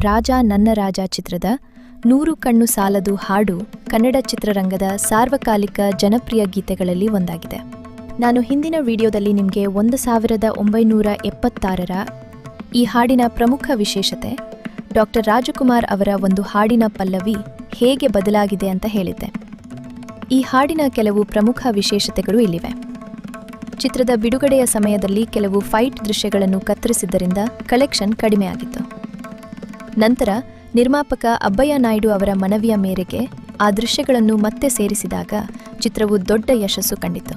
ರಾಜ ನನ್ನ ರಾಜ ಚಿತ್ರದ 100 ಕಣ್ಣು ಸಾಲದು ಹಾಡು ಕನ್ನಡ ಚಿತ್ರರಂಗದ ಸಾರ್ವಕಾಲಿಕ ಜನಪ್ರಿಯ ಗೀತೆಗಳಲ್ಲಿ ಒಂದಾಗಿದೆ. ನಾನು ಹಿಂದಿನ ವಿಡಿಯೋದಲ್ಲಿ ನಿಮಗೆ 1976ರ ಈ ಹಾಡಿನ ಪ್ರಮುಖ ವಿಶೇಷತೆ ಡಾಕ್ಟರ್ ರಾಜಕುಮಾರ್ ಅವರ ಒಂದು ಹಾಡಿನ ಪಲ್ಲವಿ ಹೇಗೆ ಬದಲಾಗಿದೆ ಅಂತ ಹೇಳಿದ್ದೆ. ಈ ಹಾಡಿನ ಕೆಲವು ಪ್ರಮುಖ ವಿಶೇಷತೆಗಳು ಇಲ್ಲಿವೆ. ಚಿತ್ರದ ಬಿಡುಗಡೆಯ ಸಮಯದಲ್ಲಿ ಕೆಲವು ಫೈಟ್ ದೃಶ್ಯಗಳನ್ನು ಕತ್ತರಿಸಿದ್ದರಿಂದ ಕಲೆಕ್ಷನ್ ಕಡಿಮೆಯಾಗಿತ್ತು. ನಂತರ ನಿರ್ಮಾಪಕ ಅಬ್ಬಯ್ಯ ನಾಯ್ಡು ಅವರ ಮನವಿಯ ಮೇರೆಗೆ ಆ ದೃಶ್ಯಗಳನ್ನು ಮತ್ತೆ ಸೇರಿಸಿದಾಗ ಚಿತ್ರವು ದೊಡ್ಡ ಯಶಸ್ಸು ಕಂಡಿತು.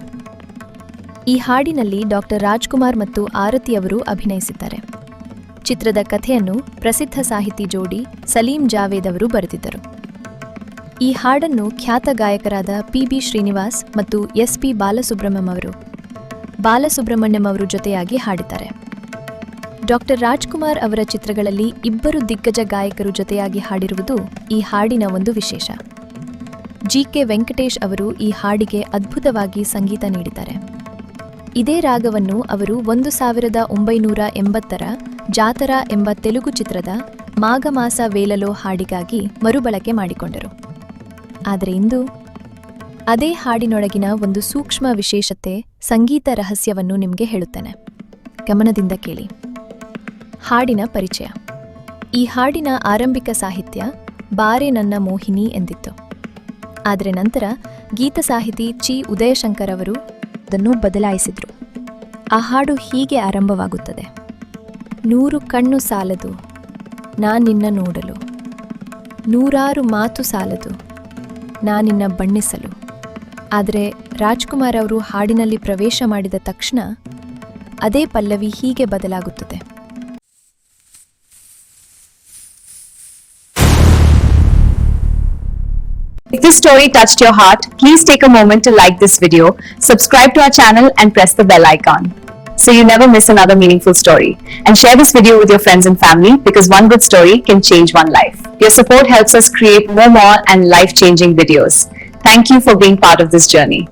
ಈ ಹಾಡಿನಲ್ಲಿ ಡಾಕ್ಟರ್ ರಾಜ್ಕುಮಾರ್ ಮತ್ತು ಆರತಿ ಅವರು ಅಭಿನಯಿಸಿದ್ದಾರೆ. ಚಿತ್ರದ ಕಥೆಯನ್ನು ಪ್ರಸಿದ್ಧ ಸಾಹಿತಿ ಜೋಡಿ ಸಲೀಂ ಜಾವೇದ್ ಅವರು ಬರೆದಿದ್ದರು. ಈ ಹಾಡನ್ನು ಖ್ಯಾತ ಗಾಯಕರಾದ ಪಿ.ಬಿ. ಶ್ರೀನಿವಾಸ್ ಮತ್ತು ಎಸ್.ಪಿ. ಬಾಲಸುಬ್ರಹ್ಮಣ್ಯಂ ಅವರು ಜೊತೆಯಾಗಿ ಹಾಡಿದ್ದಾರೆ. ಡಾಕ್ಟರ್ ರಾಜ್ಕುಮಾರ್ ಅವರ ಚಿತ್ರಗಳಲ್ಲಿ ಇಬ್ಬರು ದಿಗ್ಗಜ ಗಾಯಕರು ಜೊತೆಯಾಗಿ ಹಾಡಿರುವುದು ಈ ಹಾಡಿನ ಒಂದು ವಿಶೇಷ. ಜಿ.ಕೆ. ವೆಂಕಟೇಶ್ ಅವರು ಈ ಹಾಡಿಗೆ ಅದ್ಭುತವಾಗಿ ಸಂಗೀತ ನೀಡಿದ್ದಾರೆ. ಇದೇ ರಾಗವನ್ನು ಅವರು 1980ರ ಜಾತರಾ ಎಂಬ ತೆಲುಗು ಚಿತ್ರದ ಮಾಘಮಾಸ ವೇಲಲೋ ಹಾಡಿಗಾಗಿ ಮರುಬಳಕೆ ಮಾಡಿಕೊಂಡರು. ಆದರೆ ಇಂದು ಅದೇ ಹಾಡಿನೊಳಗಿನ ಒಂದು ಸೂಕ್ಷ್ಮ ವಿಶೇಷತೆ, ಸಂಗೀತ ರಹಸ್ಯವನ್ನು ನಿಮಗೆ ಹೇಳುತ್ತೇನೆ. ಗಮನದಿಂದ ಕೇಳಿ. ಹಾಡಿನ ಪರಿಚಯ. ಈ ಹಾಡಿನ ಆರಂಭಿಕ ಸಾಹಿತ್ಯ ಬಾರೆ ನನ್ನ ಮೋಹಿನಿ ಎಂದಿತ್ತು. ಆದರೆ ನಂತರ ಗೀತ ಸಾಹಿತಿ ಚಿ. ಉದಯಶಂಕರ್ ಅವರು ಅದನ್ನು ಬದಲಾಯಿಸಿದರು. ಆ ಹಾಡು ಹೀಗೆ ಆರಂಭವಾಗುತ್ತದೆ. 100 ಕಣ್ಣು ಸಾಲದು ನಾನಿನ್ನ ನೋಡಲು, 100 ಮಾತು ಸಾಲದು ನಾನಿನ್ನ ಬಣ್ಣಿಸಲು. ಆದರೆ ರಾಜ್ಕುಮಾರ್ ಅವರು ಹಾಡಿನಲ್ಲಿ ಪ್ರವೇಶ ಮಾಡಿದ ತಕ್ಷಣ ಅದೇ ಪಲ್ಲವಿ ಹೀಗೆ ಬದಲಾಗುತ್ತದೆ. If this story touched your heart, please take a moment to like this video, subscribe to our channel and press the bell icon so you never miss another meaningful story. And share this video with your friends and family because one good story can change one life. Your support helps us create more and life-changing videos. Thank you for being part of this journey.